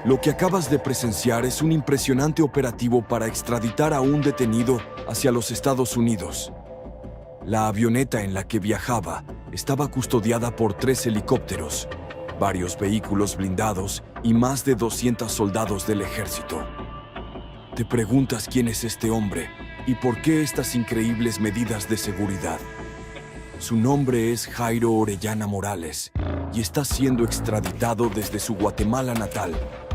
Lo que acabas de presenciar es un impresionante operativo para extraditar a un detenido hacia los Estados Unidos. La avioneta en la que viajaba estaba custodiada por 3 helicópteros, varios vehículos blindados y más de 200 soldados del ejército. Te preguntas quién es este hombre y por qué estas increíbles medidas de seguridad. Su nombre es Jairo Orellana Morales y está siendo extraditado desde su Guatemala natal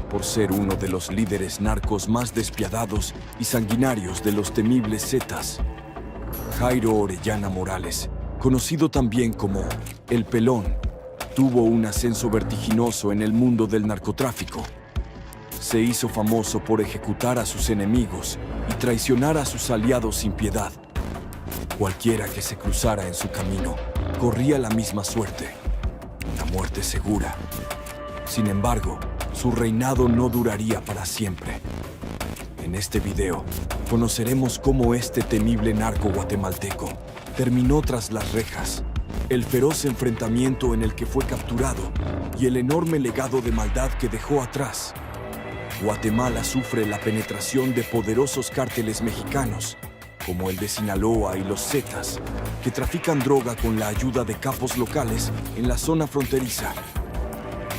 por ser uno de los líderes narcos más despiadados y sanguinarios de los temibles Zetas. Jairo Orellana Morales, conocido también como El Pelón, tuvo un ascenso vertiginoso en el mundo del narcotráfico. Se hizo famoso por ejecutar a sus enemigos y traicionar a sus aliados sin piedad. Cualquiera que se cruzara en su camino corría la misma suerte, una muerte segura. Sin embargo, su reinado no duraría para siempre. En este video, conoceremos cómo este temible narco guatemalteco terminó tras las rejas, el feroz enfrentamiento en el que fue capturado y el enorme legado de maldad que dejó atrás. Guatemala sufre la penetración de poderosos cárteles mexicanos, como el de Sinaloa y los Zetas, que trafican droga con la ayuda de capos locales en la zona fronteriza.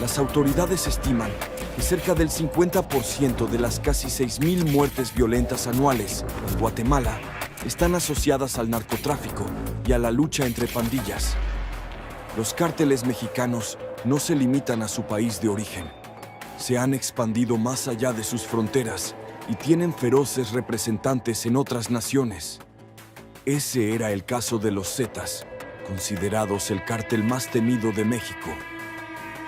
Las autoridades estiman que cerca del 50% de las casi 6,000 muertes violentas anuales en Guatemala están asociadas al narcotráfico y a la lucha entre pandillas. Los cárteles mexicanos no se limitan a su país de origen. Se han expandido más allá de sus fronteras y tienen feroces representantes en otras naciones. Ese era el caso de los Zetas, considerados el cártel más temido de México.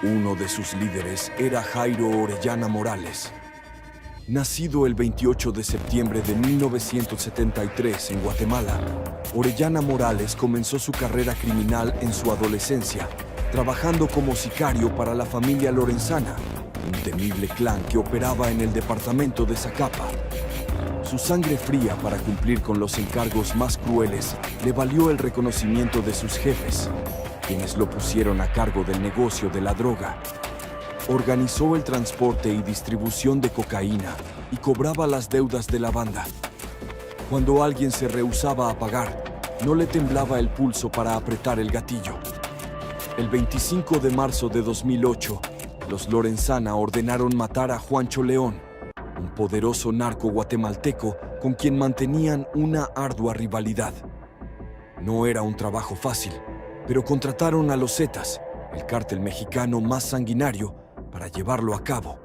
Uno de sus líderes era Jairo Orellana Morales. Nacido el 28 de septiembre de 1973 en Guatemala, Orellana Morales comenzó su carrera criminal en su adolescencia, trabajando como sicario para la familia Lorenzana, un temible clan que operaba en el departamento de Zacapa. Su sangre fría para cumplir con los encargos más crueles le valió el reconocimiento de sus jefes, quienes lo pusieron a cargo del negocio de la droga. Organizó el transporte y distribución de cocaína y cobraba las deudas de la banda. Cuando alguien se rehusaba a pagar, no le temblaba el pulso para apretar el gatillo. El 25 de marzo de 2008, los Lorenzana ordenaron matar a Juancho León, un poderoso narco guatemalteco con quien mantenían una ardua rivalidad. No era un trabajo fácil, pero contrataron a los Zetas, el cártel mexicano más sanguinario, para llevarlo a cabo.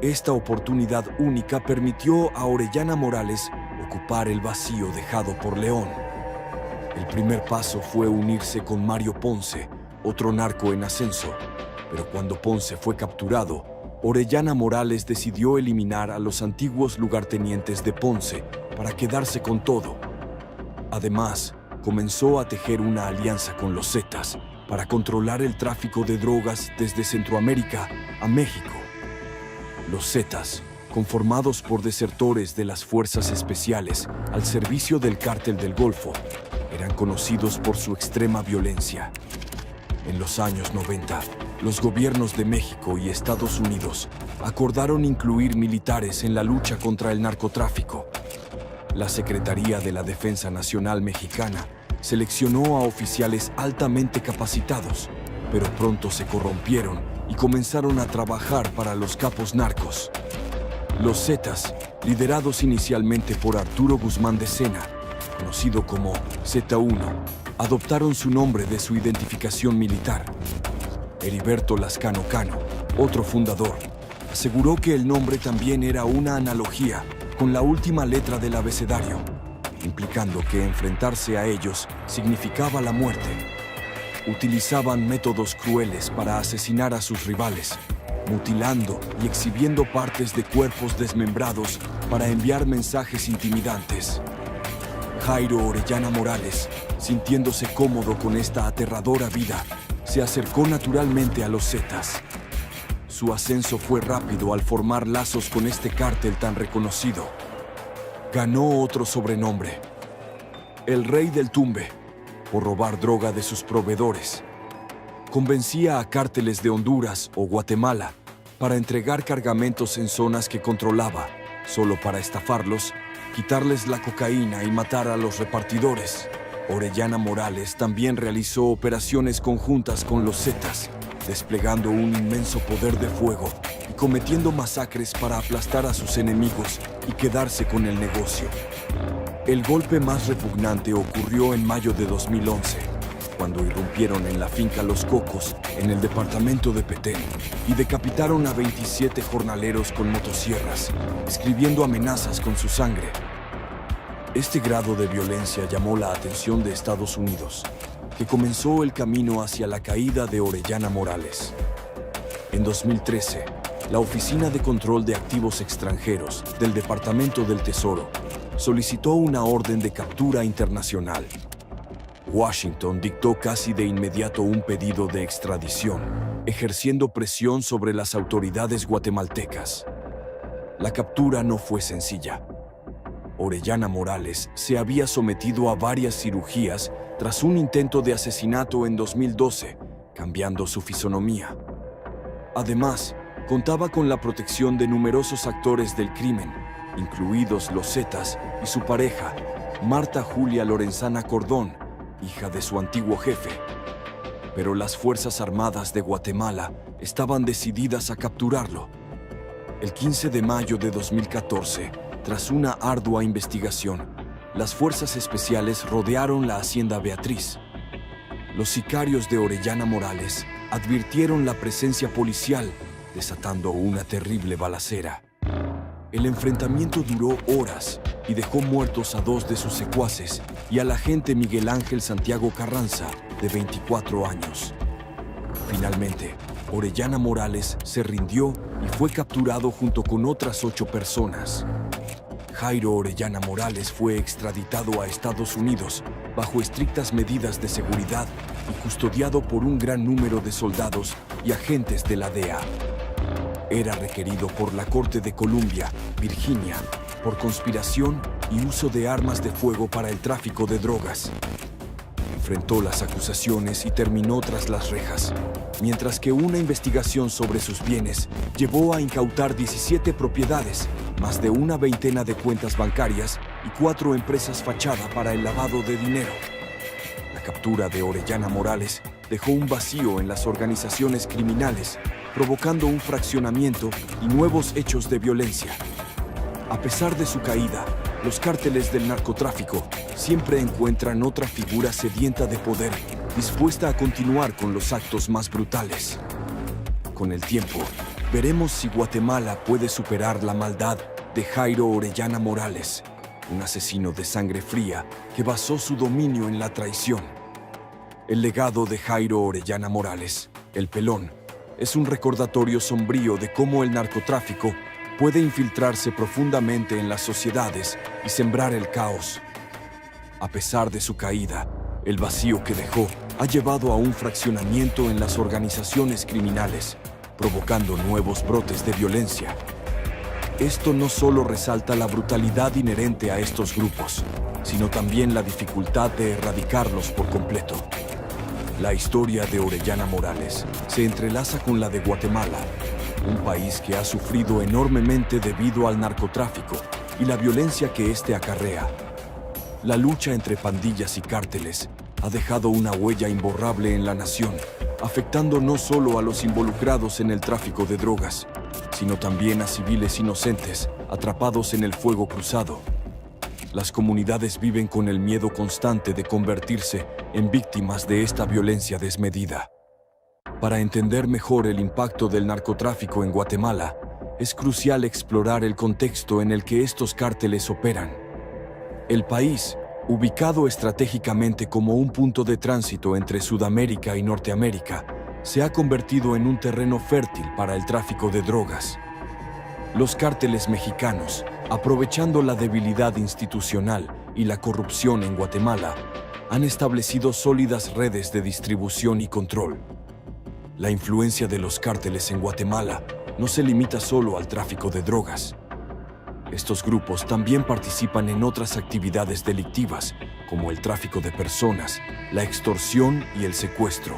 Esta oportunidad única permitió a Orellana Morales ocupar el vacío dejado por León. El primer paso fue unirse con Mario Ponce, otro narco en ascenso, pero cuando Ponce fue capturado, Orellana Morales decidió eliminar a los antiguos lugartenientes de Ponce para quedarse con todo. Además, comenzó a tejer una alianza con los Zetas para controlar el tráfico de drogas desde Centroamérica a México. Los Zetas, conformados por desertores de las fuerzas especiales al servicio del Cártel del Golfo, eran conocidos por su extrema violencia. En los años 90, los gobiernos de México y Estados Unidos acordaron incluir militares en la lucha contra el narcotráfico. La Secretaría de la Defensa Nacional Mexicana seleccionó a oficiales altamente capacitados, pero pronto se corrompieron y comenzaron a trabajar para los capos narcos. Los Zetas, liderados inicialmente por Arturo Guzmán de Sena, conocido como Z1, adoptaron su nombre de su identificación militar. Heriberto Lascano Cano, otro fundador, aseguró que el nombre también era una analogía con la última letra del abecedario, implicando que enfrentarse a ellos significaba la muerte. Utilizaban métodos crueles para asesinar a sus rivales, mutilando y exhibiendo partes de cuerpos desmembrados para enviar mensajes intimidantes. Jairo Orellana Morales, sintiéndose cómodo con esta aterradora vida, se acercó naturalmente a los Zetas. Su ascenso fue rápido al formar lazos con este cártel tan reconocido. Ganó otro sobrenombre, el Rey del Tumbe, por robar droga de sus proveedores. Convencía a cárteles de Honduras o Guatemala para entregar cargamentos en zonas que controlaba, solo para estafarlos, quitarles la cocaína y matar a los repartidores. Orellana Morales también realizó operaciones conjuntas con los Zetas, desplegando un inmenso poder de fuego y cometiendo masacres para aplastar a sus enemigos y quedarse con el negocio. El golpe más repugnante ocurrió en mayo de 2011, cuando irrumpieron en la finca Los Cocos, en el departamento de Petén, y decapitaron a 27 jornaleros con motosierras, escribiendo amenazas con su sangre. Este grado de violencia llamó la atención de Estados Unidos, que comenzó el camino hacia la caída de Orellana Morales. En 2013, la Oficina de Control de Activos Extranjeros del Departamento del Tesoro solicitó una orden de captura internacional. Washington dictó casi de inmediato un pedido de extradición, ejerciendo presión sobre las autoridades guatemaltecas. La captura no fue sencilla. Orellana Morales se había sometido a varias cirugías tras un intento de asesinato en 2012, cambiando su fisonomía. Además, contaba con la protección de numerosos actores del crimen, incluidos los Zetas y su pareja, Marta Julia Lorenzana Cordón, hija de su antiguo jefe. Pero las Fuerzas Armadas de Guatemala estaban decididas a capturarlo. El 15 de mayo de 2014, tras una ardua investigación, las fuerzas especiales rodearon la hacienda Beatriz. Los sicarios de Orellana Morales advirtieron la presencia policial, desatando una terrible balacera. El enfrentamiento duró horas y dejó muertos a 2 de sus secuaces y al agente Miguel Ángel Santiago Carranza, de 24 años. Finalmente, Orellana Morales se rindió y fue capturado junto con otras 8 personas. Jairo Orellana Morales fue extraditado a Estados Unidos bajo estrictas medidas de seguridad y custodiado por un gran número de soldados y agentes de la DEA. Era requerido por la Corte de Columbia, Virginia, por conspiración y uso de armas de fuego para el tráfico de drogas. Enfrentó las acusaciones y terminó tras las rejas, mientras que una investigación sobre sus bienes llevó a incautar 17 propiedades, más de una veintena de cuentas bancarias y 4 empresas fachada para el lavado de dinero. La captura de Orellana Morales dejó un vacío en las organizaciones criminales, provocando un fraccionamiento y nuevos hechos de violencia. A pesar de su caída, los cárteles del narcotráfico siempre encuentran otra figura sedienta de poder, dispuesta a continuar con los actos más brutales. Con el tiempo, veremos si Guatemala puede superar la maldad de Jairo Orellana Morales, un asesino de sangre fría que basó su dominio en la traición. El legado de Jairo Orellana Morales, el Pelón, es un recordatorio sombrío de cómo el narcotráfico puede infiltrarse profundamente en las sociedades y sembrar el caos. A pesar de su caída, el vacío que dejó ha llevado a un fraccionamiento en las organizaciones criminales, provocando nuevos brotes de violencia. Esto no solo resalta la brutalidad inherente a estos grupos, sino también la dificultad de erradicarlos por completo. La historia de Orellana Morales se entrelaza con la de Guatemala, un país que ha sufrido enormemente debido al narcotráfico y la violencia que éste acarrea. La lucha entre pandillas y cárteles ha dejado una huella imborrable en la nación, afectando no solo a los involucrados en el tráfico de drogas, sino también a civiles inocentes atrapados en el fuego cruzado. Las comunidades viven con el miedo constante de convertirse en víctimas de esta violencia desmedida. Para entender mejor el impacto del narcotráfico en Guatemala, es crucial explorar el contexto en el que estos cárteles operan. El país, ubicado estratégicamente como un punto de tránsito entre Sudamérica y Norteamérica, se ha convertido en un terreno fértil para el tráfico de drogas. Los cárteles mexicanos, aprovechando la debilidad institucional y la corrupción en Guatemala, han establecido sólidas redes de distribución y control. La influencia de los cárteles en Guatemala no se limita solo al tráfico de drogas. Estos grupos también participan en otras actividades delictivas, como el tráfico de personas, la extorsión y el secuestro.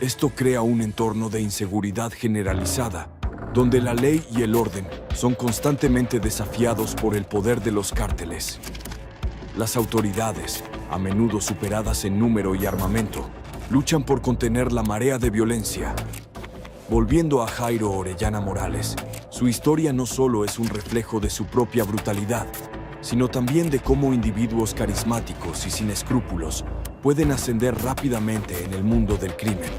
Esto crea un entorno de inseguridad generalizada donde la ley y el orden son constantemente desafiados por el poder de los cárteles. Las autoridades, a menudo superadas en número y armamento, luchan por contener la marea de violencia. Volviendo a Jairo Orellana Morales, su historia no solo es un reflejo de su propia brutalidad, sino también de cómo individuos carismáticos y sin escrúpulos pueden ascender rápidamente en el mundo del crimen.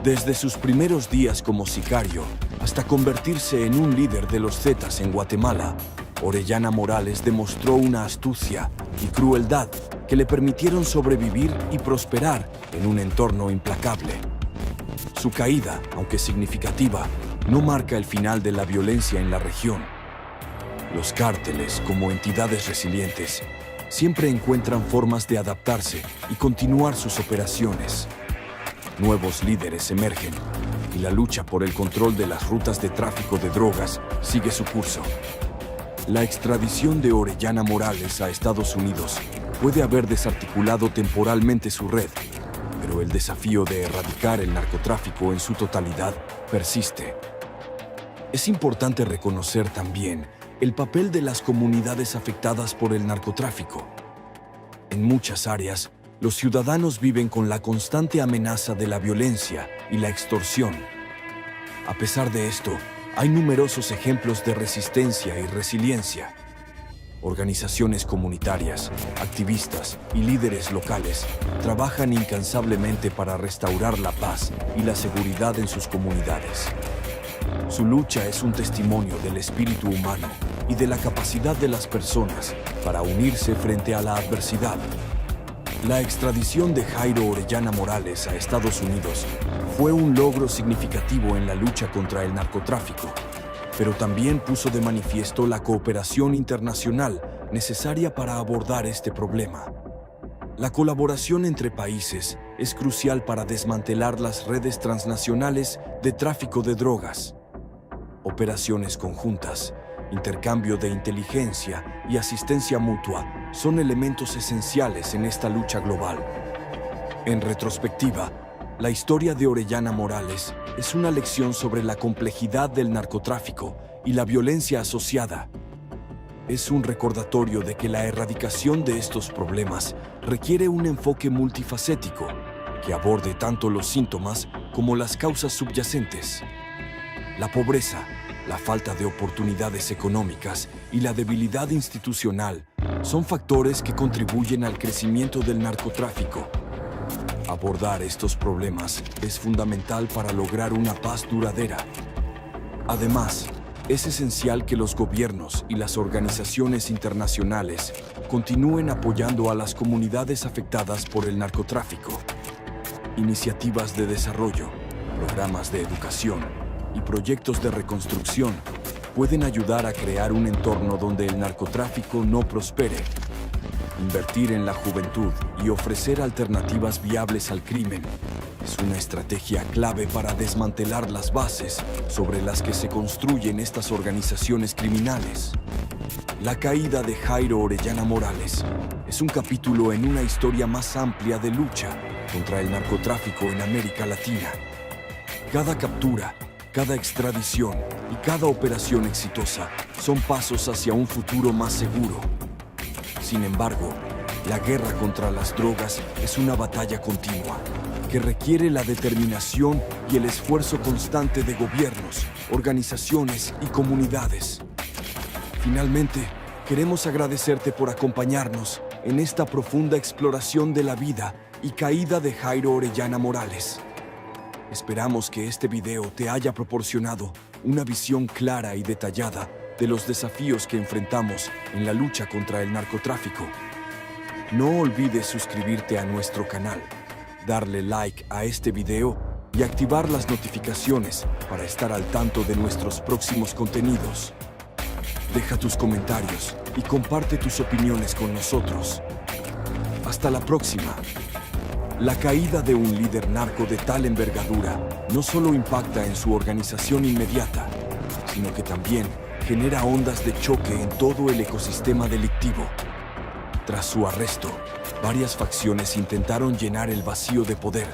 Desde sus primeros días como sicario hasta convertirse en un líder de los Zetas en Guatemala, Orellana Morales demostró una astucia y crueldad que le permitieron sobrevivir y prosperar en un entorno implacable. Su caída, aunque significativa, no marca el final de la violencia en la región. Los cárteles, como entidades resilientes, siempre encuentran formas de adaptarse y continuar sus operaciones. Nuevos líderes emergen y la lucha por el control de las rutas de tráfico de drogas sigue su curso. La extradición de Orellana Morales a Estados Unidos puede haber desarticulado temporalmente su red, pero el desafío de erradicar el narcotráfico en su totalidad persiste. Es importante reconocer también el papel de las comunidades afectadas por el narcotráfico. En muchas áreas, los ciudadanos viven con la constante amenaza de la violencia y la extorsión. A pesar de esto, hay numerosos ejemplos de resistencia y resiliencia. Organizaciones comunitarias, activistas y líderes locales trabajan incansablemente para restaurar la paz y la seguridad en sus comunidades. Su lucha es un testimonio del espíritu humano y de la capacidad de las personas para unirse frente a la adversidad. La extradición de Jairo Orellana Morales a Estados Unidos fue un logro significativo en la lucha contra el narcotráfico, pero también puso de manifiesto la cooperación internacional necesaria para abordar este problema. La colaboración entre países es crucial para desmantelar las redes transnacionales de tráfico de drogas. Operaciones conjuntas, intercambio de inteligencia y asistencia mutua son elementos esenciales en esta lucha global. En retrospectiva, la historia de Orellana Morales es una lección sobre la complejidad del narcotráfico y la violencia asociada. Es un recordatorio de que la erradicación de estos problemas requiere un enfoque multifacético que aborde tanto los síntomas como las causas subyacentes. La pobreza, la falta de oportunidades económicas y la debilidad institucional son factores que contribuyen al crecimiento del narcotráfico. Abordar estos problemas es fundamental para lograr una paz duradera. Además, es esencial que los gobiernos y las organizaciones internacionales continúen apoyando a las comunidades afectadas por el narcotráfico. Iniciativas de desarrollo, programas de educación y proyectos de reconstrucción pueden ayudar a crear un entorno donde el narcotráfico no prospere. Invertir en la juventud y ofrecer alternativas viables al crimen es una estrategia clave para desmantelar las bases sobre las que se construyen estas organizaciones criminales. La caída de Jairo Orellana Morales es un capítulo en una historia más amplia de lucha contra el narcotráfico en América Latina. Cada captura, cada extradición y cada operación exitosa son pasos hacia un futuro más seguro. Sin embargo, la guerra contra las drogas es una batalla continua que requiere la determinación y el esfuerzo constante de gobiernos, organizaciones y comunidades. Finalmente, queremos agradecerte por acompañarnos en esta profunda exploración de la vida y caída de Jairo Orellana Morales. Esperamos que este video te haya proporcionado una visión clara y detallada de los desafíos que enfrentamos en la lucha contra el narcotráfico. No olvides suscribirte a nuestro canal, darle like a este video y activar las notificaciones para estar al tanto de nuestros próximos contenidos. Deja tus comentarios y comparte tus opiniones con nosotros. Hasta la próxima. La caída de un líder narco de tal envergadura no solo impacta en su organización inmediata, sino que también genera ondas de choque en todo el ecosistema delictivo. Tras su arresto, varias facciones intentaron llenar el vacío de poder,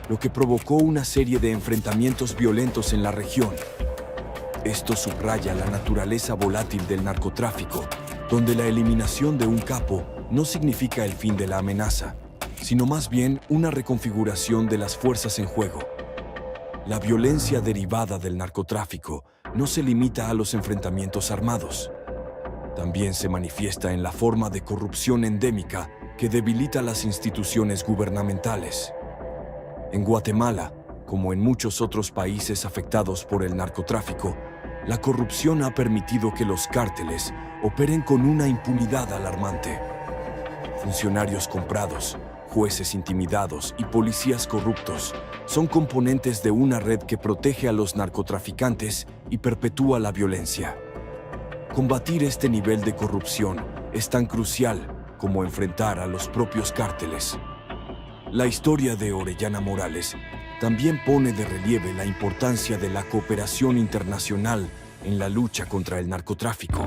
lo que provocó una serie de enfrentamientos violentos en la región. Esto subraya la naturaleza volátil del narcotráfico, donde la eliminación de un capo no significa el fin de la amenaza, sino más bien una reconfiguración de las fuerzas en juego. La violencia derivada del narcotráfico no se limita a los enfrentamientos armados. También se manifiesta en la forma de corrupción endémica que debilita las instituciones gubernamentales. En Guatemala, como en muchos otros países afectados por el narcotráfico, la corrupción ha permitido que los cárteles operen con una impunidad alarmante. Funcionarios comprados, jueces intimidados y policías corruptos son componentes de una red que protege a los narcotraficantes y perpetúa la violencia. Combatir este nivel de corrupción es tan crucial como enfrentar a los propios cárteles. La historia de Orellana Morales también pone de relieve la importancia de la cooperación internacional en la lucha contra el narcotráfico.